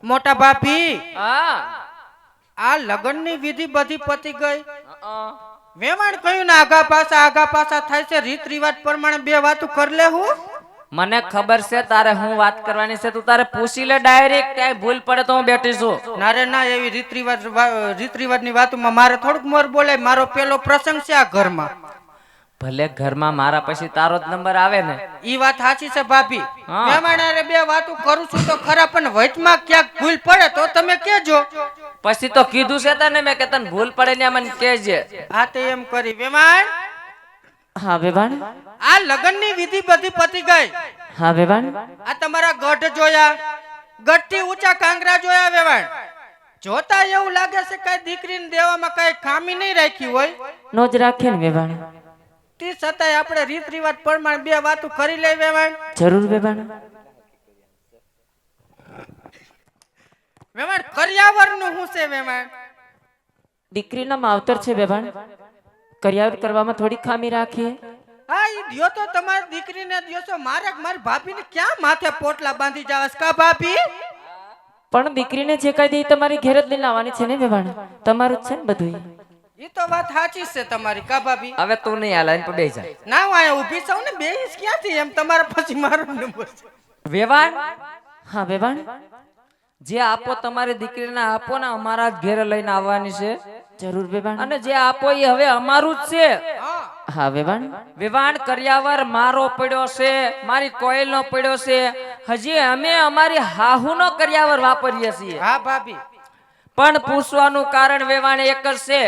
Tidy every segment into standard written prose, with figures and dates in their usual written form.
મોટા બાપી હા આ લગન ની વિધિ બધી પતી ગઈ વેવાણ કયું ને આગા પાછા થાય છે રીત રિવાજ પ્રમાણે બે વાતો કર લે હું મને ખબર છે તારે હું વાત કરવાની છે તું તારે પૂછી લે ડાયરેક્ટ ક્યાંય ભૂલ પડે તો હું બેઠી છું નારે ના એવી રીત રિવાજ ની વાતોમાં મારે થોડુંક મોર બોલે મારો પેલો પ્રસંગ છે આ ઘરમાં ભલે ઘરમાં મારા પછી તારો જ નંબર આવે ને ઈ વાત સાચી છે ભાભી હા. મહેમાનારે બે વાતો કરું છું તો ખરા પણ વચમાં ક્યાંક ભૂલ પડે તો તમે કહેજો પછી તો કીધું છે તને મેં કે તને ભૂલ પડે ને મને કહેજે હા તે એમ કરી વેવાણ હા વેવાણ આ લગન ની વિધિ બધી પતી ગઈ હા વેવાણ આ તમારા ગઢ જોયા ગઢથી ઊંચા કાંગરા જોયા વેવાણ જોતા એવું લાગે છે કઈ દીકરીને દેવામાં કઈ ખામી નહીં રાખી હોય નો જ રાખે ને વેવાણ તે છતાંય આપણે રીત રિવાજ પ્રમાણે બે વાતો કરી લઈ વેવાણ જરૂર વેવાણ વેવાણ કર્યાવર નું શું છે વેવાણ દીકરીના માવતર છે વેવાણ કરિયાવર કરવામાં થોડી ખામી રાખીએ હા ઈ દિયો તો તમારી દીકરીને દિયો છો મારી ભાભીને ક્યાં માથે પોટલા બાંધી જાવસ કા ભાભી પણ દીકરીને જે કઈ દે તમારી ઘેર જ લઈને આવવાની છે ને વેવાણ તમારું જ છે ને બધું ઈ તો વાત સાચી છે તમારી કા ભાભી હવે તું નહીં આ લાઈન પર બેસી જા ના હું અહીંયા ઊભી છું ને બેહીશ ક્યાંથી એમ તમારા પછી મારો નંબર છે વેવાણ હા વેવાણ જે આપો તમારી દીકરીને આપો ને અમારા જ ઘેરે લઈને આવવાની છે જરૂર વેવાણ અને જે આપો એ હવે અમારું જ છે હા હા વેવાણ વિવાન કર્યાવર મારો પડ્યો છે મારી કોયલ નો પડ્યો છે હજી અમે અમારી હાહુ નો કર્યાવર વાપરીએ છીએ હા ભાભી પણ પૂછવાનું કારણ વેવાણ એક જ છે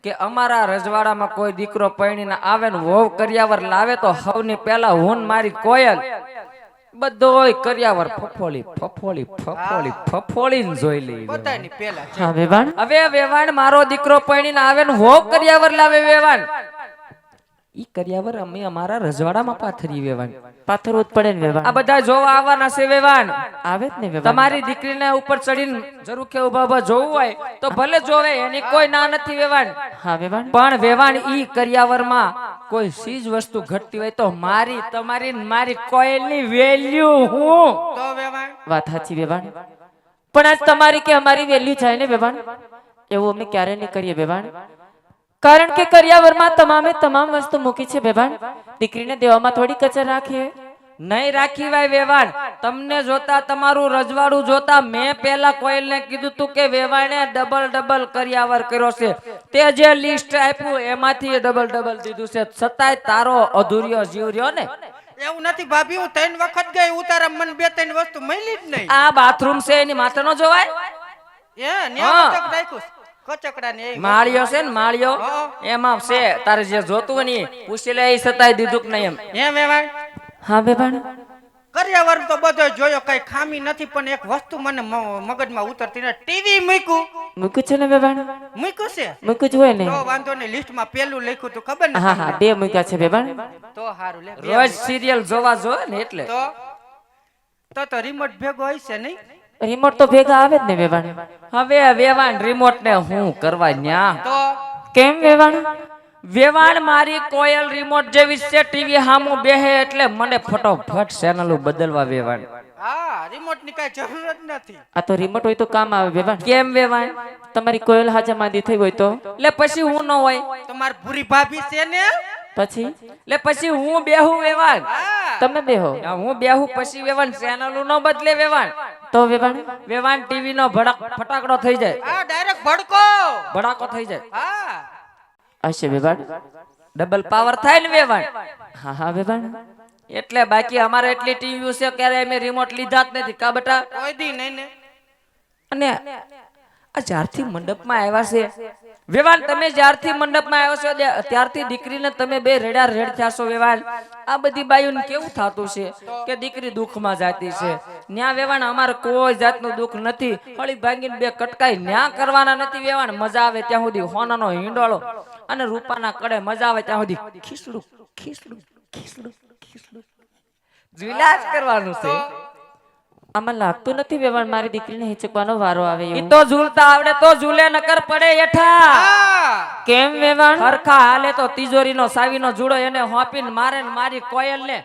કે અમારા રજવાડામાં કોઈ દીકરો પરણીને આવે ને વહુ કર્યાવર લાવે તો હવની પહેલા હું મારી કોયલ બધોય કર્યાવર ફફોળી જોઈ લઈ પોતાની પેલા હા વેવાણ હવે વેવાણ મારો દીકરો પરણીને આવે ને વહુ કર્યાવર લાવે વેવાણ ઈ કર્યાવર અમે અમારા રજવાડામાં પાથરી વેવાણ પાથરવું જ પડે ને આ વેવાણ બધા જોવા આવવાના છે વેવાણ આવે જ ને વેવાણ તમારી દીકરીને ઉપર ચડીને જરૂર કે ઉભા જોવું હોય તો ભલે જોવે એની કોઈ ના નથી વેવાણ હા વેવાણ પણ વેવાણ ઈ કર્યાવરમાં કોઈ ચીજ વસ્તુ ઘટતી હોય તો મારી તમારી મારી કોયલની વેલ્યુ હું તો વેવાણ વાત સાચી વેવાણ પણ આજ તમારી કે અમારી વેલ્યુ જાય ને વેવાણ એવું અમે ક્યારે નહીં કરીએ વેવાણ કારણ કે કર્યાવરમાં તમામ વસ્તુ મૂકી છે વેવાણ દીકરીને દેવામાં થોડી કચર રાખીએ નહીં રાખી ભાઈ વેવાણ તમને જોતા તમારું રજવાડું જોતા મેં પેલા કોયલને કીધું તું કે વેવાણે ડબલ કર્યાવર કર્યો છે તે જે લિસ્ટ આપ્યું એમાંથી ડબલ દીધું છે છતાંય તારો અધૂર્યો જીવ રહ્યો ને એવું નથી ભાભી હું 3 વખત ગઈ ઉતારા મને 2-3 વસ્તુ મળી જ નહીં આ બાથરૂમ છે એની માથે નો જોવાય એ ન્યા કચક રાખ્યું કચકડા ને એ માળિયો છે ને માળિયો એમાં છે તારે જે જોતું ને પૂછી લે એ છતાંય દીધું કે નહીં હે વેવાણ હા વેવાણ કર્યાવર તો બધો જોયો કઈ ખામી નથી પણ એક વસ્તુ મને મગજમાં ઉતરતી નથી ટીવી મૂક્યું છે ને વેવાણ મૂક્યું છે મૂક્યું જ હોય ને તો વાંધો નહીં લિસ્ટમાં પેલું લખ્યું તો ખબર ને હા હા 2 મૂક્યા છે વેવાણ તો હારું લે રોજ સિરિયલ જોવા જોવે ને એટલે તો રિમોટ ભેગો હોય છે નહીં રિમોટ તો ભેગા આવે જ ને વેવાણ હવે વેવાણ રિમોટ ને હું કરવા ન્યા તો કેમ વેવાણ વેવાણ મારી કોયલ રિમોટ જેવી છે ટીવી હામું બેહે એટલે મને ફટોફટ ચેનલ બદલવા વેવાણ હા રિમોટ ની કઈ જરૂર જ નથી આ તો રિમોટ હોય તો કામ આવે વેવાણ કેમ વેવાણ તમારી કોયલ હાજા માંદી થઈ હોય તો એટલે પછી હું ન હોય તમાર ભૂરી ભાભી છે ને પછી એટલે પછી હું બેહું વેવાણ તમે બેહો હું બેહું પછી વેવાણ ચેનલ નો બદલે વેવાણ તો વેવાણ વેવાણ ટીવી નો ફટાકડો થઈ જાય હા ડાયરેક્ટ ભડકો. ભડાકો થઈ જાય હા હશે વેવાણ ડબલ પાવર થાય ને વેવાણ હા હા વેવાણ એટલે બાકી અમારે એટલી ટીવી છે ક્યારે અમે રિમોટ લીધા જ નથી કા બેટા કોઈ દી નહીં ને. અને આ જ્યારથી મંડપમાં આવ્યા છે વેવાન તમે જ્યારથી મંડપમાં આવ્યો છો ત્યારથી દીકરીને તમે બે રેડા રેડ થયા છો વેવાન આ બધી બાયુને કેવું થાતું છે કે દીકરી દુઃખમાં જાતી છે ન્યા વેવાન અમારે કોઈ જાતનું દુઃખ નથી હળી ભાંગીને બે કટકાઈ ન્યા કરવાના નથી વેવાન મજા આવે ત્યાં સુધી હોનાનો હિંડોળો અને રૂપાના કડે મજા આવે ત્યાં સુધી ખીસડું ખીસડું ખીસડું ખીસડું વિલાસ કરવાનું છે આમાં લાગતું નથી વેવાણ મારી દીકરીને હિચકવાનો વારો આવે ઈ એવું તો ઝૂલતા આવડે તો ઝૂલે નકર પડે હેઠા કેમ વેવાણ હરખા હાલે તો તિજોરીનો સાવીનો જુડો એને હોપીને મારે ને મારી કોયલ ને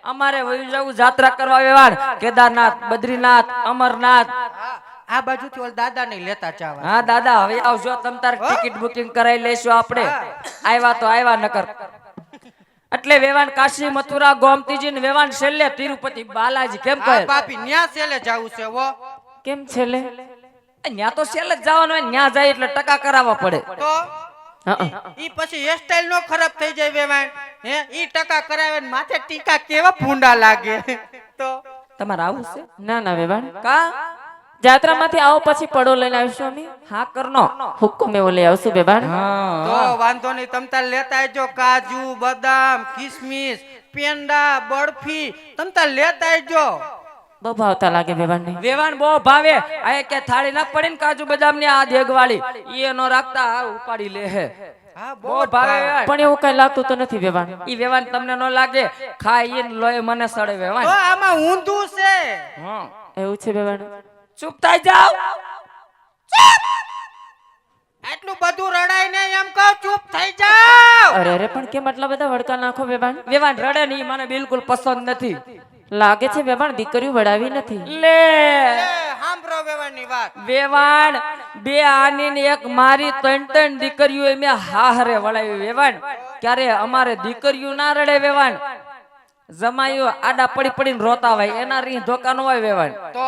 અમારે વયું જવું જાત્રા કરવા વેવાણ કેદારનાથ બદ્રીનાથ અમરનાથ આ બાજુથી ઓલ દાદા ને લેતા ચાવા. હા દાદા હવે આવજો તમ તાર ટિકિટ બુકિંગ કરાવી લઈશું આપણે આવ્યા તો આવ્યા નકર એટલે વેવાણ કાશી મથુરા ગોમતીજી ને વેવાણ છેલ્લે તિરુપતિ બાલાજી કેમ હા કહે બાપી ન્યા સેલે જાવું છે વો. કેમ છેલ્લે ન્યા તો છેલ્લે જ જવાનું હોય ન્યા જાય એટલે ટકા કરાવવા પડે તો હં. ઈ પછી હેરસ્ટાઈલ નો ખરાબ થઈ જાય વેવાણ. હે ઈ ટકા કરાવે ને માથે ટીકા કેવા ભૂંડા લાગે. તો તમારે આવું છે ના ના વેવાણ કા જાત્રામાંથી આવો પછી પડો લઈને આવીશું અમે હા કરનો હુક્કમ એવો લઈ આવશું વેવાણ તો વાંધો નહીં તમ તાર લેતા આવજો કાજુ બદામ કિસમિસ પેંડા બરફી તમ તાર લેતા આવજો. બહુ ભાવતા લાગે વેવાણ ને વેવાણ બહુ ભાવે આ કે થાળી ના પડી ને કાજુ બદામ ની આ દેગવાળી ઈ નો રાખતા આ ઉપાડી લે હે હા બહુ ભાવે વેવાણ પણ એવું કઈ લાગતું તો નથી વેવાણ ઈ વેવાણ તમને નો લાગે ખાઈ ઈ લોય મને સડે વેવાણ તો આમાં ઊંધું છે. હા એવું છે વેવાણ ચૂપ થઈ જાવ આટલું બધું રડાય ને એમ કહો ચૂપ થઈ જાવ. અરે અરે પણ કેમ આટલા બધા વડકા નાખો વેવાણ વેવાણ રડે નહીં મને બિલકુલ પસંદ નથી લાગે છે વેવાણ દીકરીઓ વડાવી નથી લે સાંભળો વેવાણની વાત. વેવાણ બે આની ને એક મારી ત્રણ ત્રણ દીકરીઓ મેં હાહરે વળાવી વેવાણ ક્યારે અમારે દીકરીઓ ના રડે વેવાણ જમાઈઓ આડા પડી પડીને રોતા હોય એના રી ધોકા નો હોય વેવાણ તો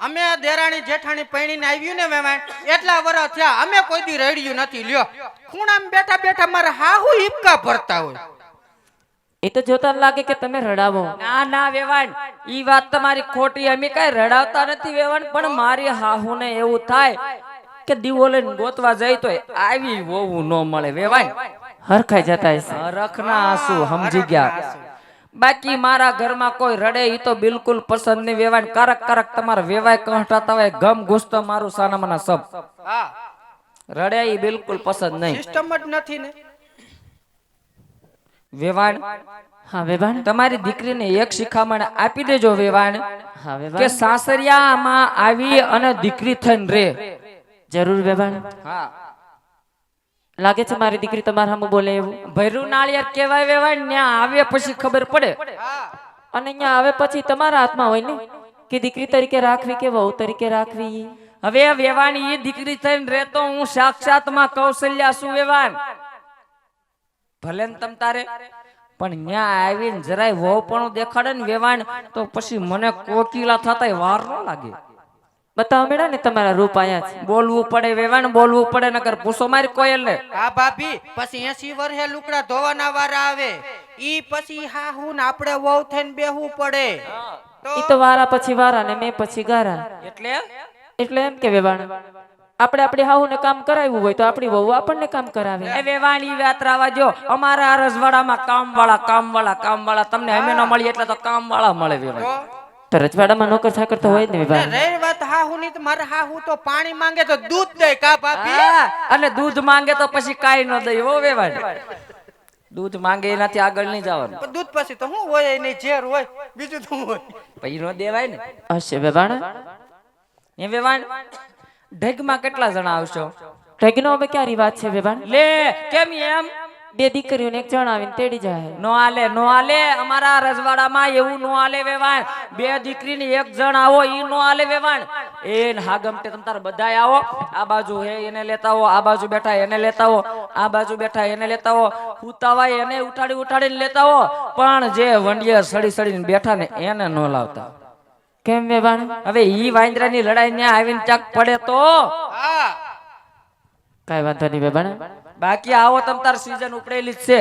અમે દેરાણી જેઠાણી પૈણીને આવ્યું ને વેવાણ એટલા વર્ષ થયા અમે કોઈ દી રડ્યું નથી. લ્યો ખૂણામાં બેઠા બેઠા મારા હાહુ હિપકા ભરતા હોય. એ તો જોતા લાગે કે તમે રડાવો ના ના વેવાણ ઈ વાત તમારી ખોટી અમે કઈ રડાવતા નથી વેવાણ પણ મારી હાહુ ને એવું થાય કે દીવો લઈને ગોતવા જાય તો આવી વહુ નો મળે વેવાણ હરખાઈ જતા હશે રખના આંસુ સમજી ગયા બાકી મારા ઘરમાં કોઈ રડે ઈ તો બિલકુલ પસંદ નહીં વેવાણ કરક કરક તમારા વેવાય કંટાતા હોય ગમ ગુસ્તો મારું સાનામાના સબ હા રડે ઈ બિલકુલ પસંદ નહીં સિસ્ટમ જ નથી ને. વેવાણ હા વેવાણ તમારી દીકરીને એક શિખામણ આપી દેજો વેવાણ હા કે વેવાણ સાસરિયામાં આવી અને દીકરી થઈને રે જરૂર વેવાણ હા લાગે છે મારી દીકરી તમારા સામે બોલે એવું ભૈરું નાળિયેર કહેવાય વેવાણ ન્યા આવે પછી ખબર પડે હા અને અહીંયા આવે પછી તમારા હાથમાં હોય ને કે દીકરી તરીકે રાખવી કે વહુ તરીકે રાખવી હવે વેવાણ ઈ દીકરી થઈને રેતો હું સાક્ષાત માં કૌશલ્યા છું વેવાણ ભલે ને તમ તારે પણ ન્યા આવીને જરાય વહુ પણ દેખાડે ને વેવાણ તો પછી મને કોકીલા થતા વાર ન લાગે બતાવો મેળા ને તમારા રૂપ આયા છે બોલવું પડે વેવાણ બોલવું પડે નકર પૂછો મારી કોયલ ને હા ભાભી પછી 80 વર્ષે લુકડા ધોવાના વારા આવે ઈ પછી હાહુ ને આપણે વહુ થઈને બેહવું પડે. ઈ તો વારા પછી વારા ને મેં પછી ગારા એટલે એટલે એમ કે વેવાણ આપણે આપણી હાહુને કામ કરાવ્યું હોય તો આપણી વહુ આપણને કામ કરાવે એ વેવાણ ઈ વાત રાવા જો અમારા રજવાડામાં કામવાળા તમને અમે ન મળી એટલે તો કામવાળા મળે વેવાણ તો રજવાડામાં નોકર ચાકર તો હોય જ ને વેવાણ રહી વાત હાહુ ની તો મારા હાહુ તો પાણી માંગે તો દૂધ દે કા ભાભી. હા, અને દૂધ માંગે તો પછી કાઈ ન દઈ હો વેવાણ દૂધ માંગે એનાથી આગળ નહીં જવાનું પણ દૂધ પછી તો શું હોય નહીં ઝેર હોય બીજું તો શું હોય. પછી નો દેવાય ને હશે વેવાણ એ વેવાણ ઢગમાં કેટલા જણા આવશો ઢગનો હવે ક્યારી વાત છે વેવાણ લે કેમ એમ બે દીકરીઓને એક જણ આવીને તેડી જાય નો આલે અમારા રજવાડામાં એવું નો આલે વેવાણ બે દીકરીને એક જણ આવો ઈ નો આલે વેવાણ એ ને હાગમટે તમ તાર બધાય આવો આ બાજુ હે એને લેતા આવો આ બાજુ બેઠા એને લેતા આવો આ બાજુ બેઠા એને લેતા આવો ઉતાવાય એને ઉઠાડીને લેતા આવો પણ જે વંડિયા સડીને બેઠા ને એને ન લાવતા કેમ વેવાણ? હવે ઈ વાંદરાની લડાઈ ને આવીને ચાક પડે તો હા કાઈ વાંધો નહીં વેવાણ. બાકી આવો તમ તાર સીઝન ઉપડેલી જ છે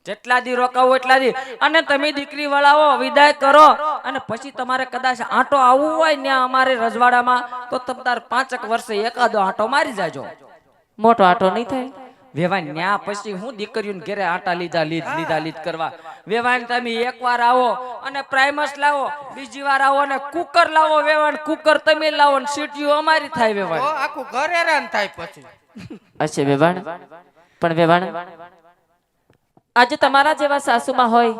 જેટલા દી રોકાવો એટલા દી અને તમે દીકરી વળાવો વિદાય કરો અને પછી તમારે કદાચ આંટો આવવું હોય ને અમારે રજવાડામાં તો તમ તાર 5 વર્ષે એકાદો આંટો મારી જાજો. મોટો આટો નહીં થાય. વેવાણ ન્યા પછી હું દીકરીઓને ઘરે આટા લીધા કરવા વેવાણ તમે એકવાર આવો અને પ્રાઇમસ લાવો બીજી વાર આવો અને કુકર લાવો વેવાણ કુકર તમે લાવો ને સીટીઓ અમારી થાય તો વેવાણ આખું ઘર હેરાન થાય પછી હશે વેવાણ. પણ વેવાણ આજે તમારા જેવા સાસુમાં હોય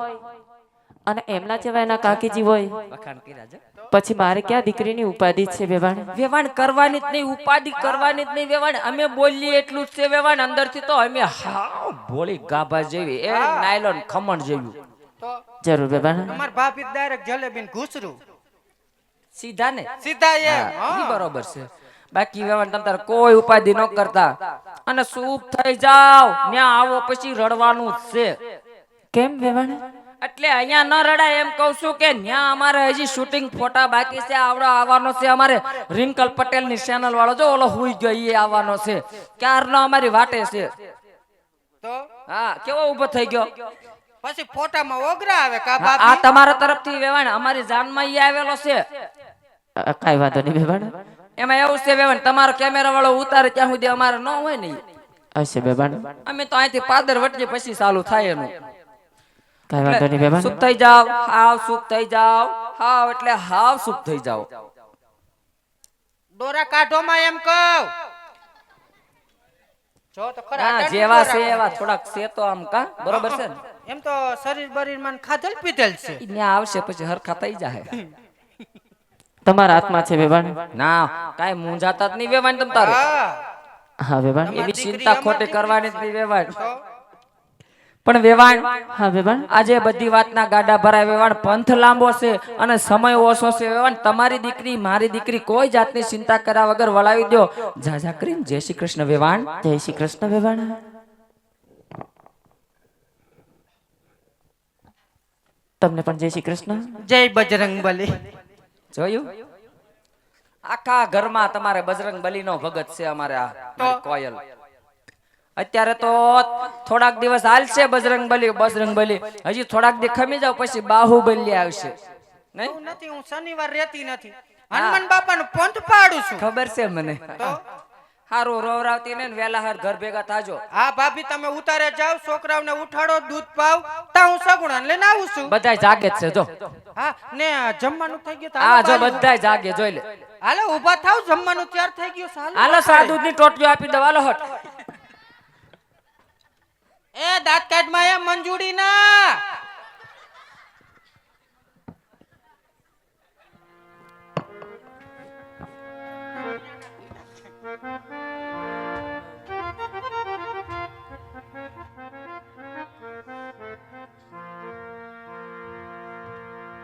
અને એમના જેવા એના કાકીજી હોય વખાણ કર્યા છે પછી મારે ક્યાં દીકરીની ઉપાધિ છે વેવાણ? વેવાણ કરવાની જ નહીં ઉપાધિ કરવાની જ નહીં વેવાણ અમે બોલીએ એટલું જ છે વેવાણ અંદરથી તો અમે હાવ ભોળી ગાભા જેવી એ નાયલોન ખમણ જેવી તો જરૂર વેવાણ. તમાર ભાભી ડાયરેક્ટ જલેબીન ઘૂસરું સીધા ને સીધા એમ ઈ બરોબર છે બાકી વેવાણ તમ તાર કોઈ ઉપાધિ ન કરતા અને સૂપ થઈ જાવ ન્યા આવો પછી રડવાનું જ છે કેમ વેવાણ? એટલે અહીંયા ન રડાય એમ કહું છું કે ન્યા અમારે હજી શૂટિંગ ફોટા બાકી છે આવડો આવવાનો છે અમારે રિંકલ પટેલ ની ચેનલ વાળો જો ઓલો હુઈ ગયો ઈ આવવાનો છે ક્યારનો અમારી વાટે છે તો હા કેવો ઊભો થઈ ગયો પછી ફોટામાં ઓગરા આવે કા આ ભાભી તમારા તરફથી વેવાણ અમારી જાનમાં ઈ આવેલો છે કાઈ વાંધો નહીં વેવાણ. એમાં એવું છે વેવાણ તમારો કેમેરા વાળો ઉતારે ત્યાં સુધી અમારે ન હોય ને ઈ. હશે વેવાણ. અમે તો અહીંથી પાદર વટીએ પછી ચાલુ થાય એનું કાઈ વાંધો નહીં વેવાણ. સુખ થઈ જાવ હાવ સુખ થઈ જાવ હાવ એટલે હાવ સુખ થઈ જાવ દોરા કાઢોમાં એમ કહું જો તો ખરા હા અડાડી જેવા દોરા છે કાઢો. એવા થોડાક છે તો આમ કા બરોબર છે ને એમ તો શરીર બરીર માં ખાધેલ પીધેલ છે ઈ ન્યા આવશે પછી હરખા થઈ જાય તમારા હાથમાં છે વેવાણ. ના કાઈ મૂંઝાતા જ નહીં વેવાણ તમ તારે હા હા વેવાણ. એવી દીકરી ચિંતા અમાર ખોટી દીકરી કરવાની જ નહીં વેવાણ તો પણ વેવાણ હા વેવાણ. આજે બધી વાતના ગાડા ભરાય વેવાણ પંથ લાંબો છે અને સમય ઓછો છે વેવાણ તમારી દીકરી મારી દીકરી કોઈ જાતની ચિંતા કર્યા વગર વળાવી દો જાજા કરીને જય શ્રી કૃષ્ણ વેવાણ જય શ્રી કૃષ્ણ વેવાણ. તમને પણ જય શ્રી કૃષ્ણ. જય બજરંગ બલી જોયું આખા ઘરમાં તમારે બજરંગ બલીનો ભગત છે અમારે આ મારી કોયલ અત્યારે તો થોડાક દિવસ હાલશે બજરંગ બલી હજી થોડાક દી ખમી જાવ પછી બાહુબલી આવશે નહીં હું નથી હું શનિવાર રહેતી નથી હનુમાન બાપાનું પંથ પાડું છું ખબર છે મને તો હારું રોવરાવતી ને વેલા હાર ઘર ભેગા થાજો હા ભાભી તમે ઉતારે જાવ છોકરાઓને ઉઠાડો દૂધ પાવ તા હું સગુણા લઈને આવું છું બધાય જાગે જ છે જો હા ને જમવાનું થઈ ગયું તો આ હાલો જો પાણી. બધાય જાગે જોઈ લે હાલો ઊભા થાવ જમવાનું તૈયાર થઈ ગયું છે, હાલો સાદુધ ની ટોટીઓ આપી દો હાલો હટ એ દાંત કાઢમાં એ મંજૂરી ના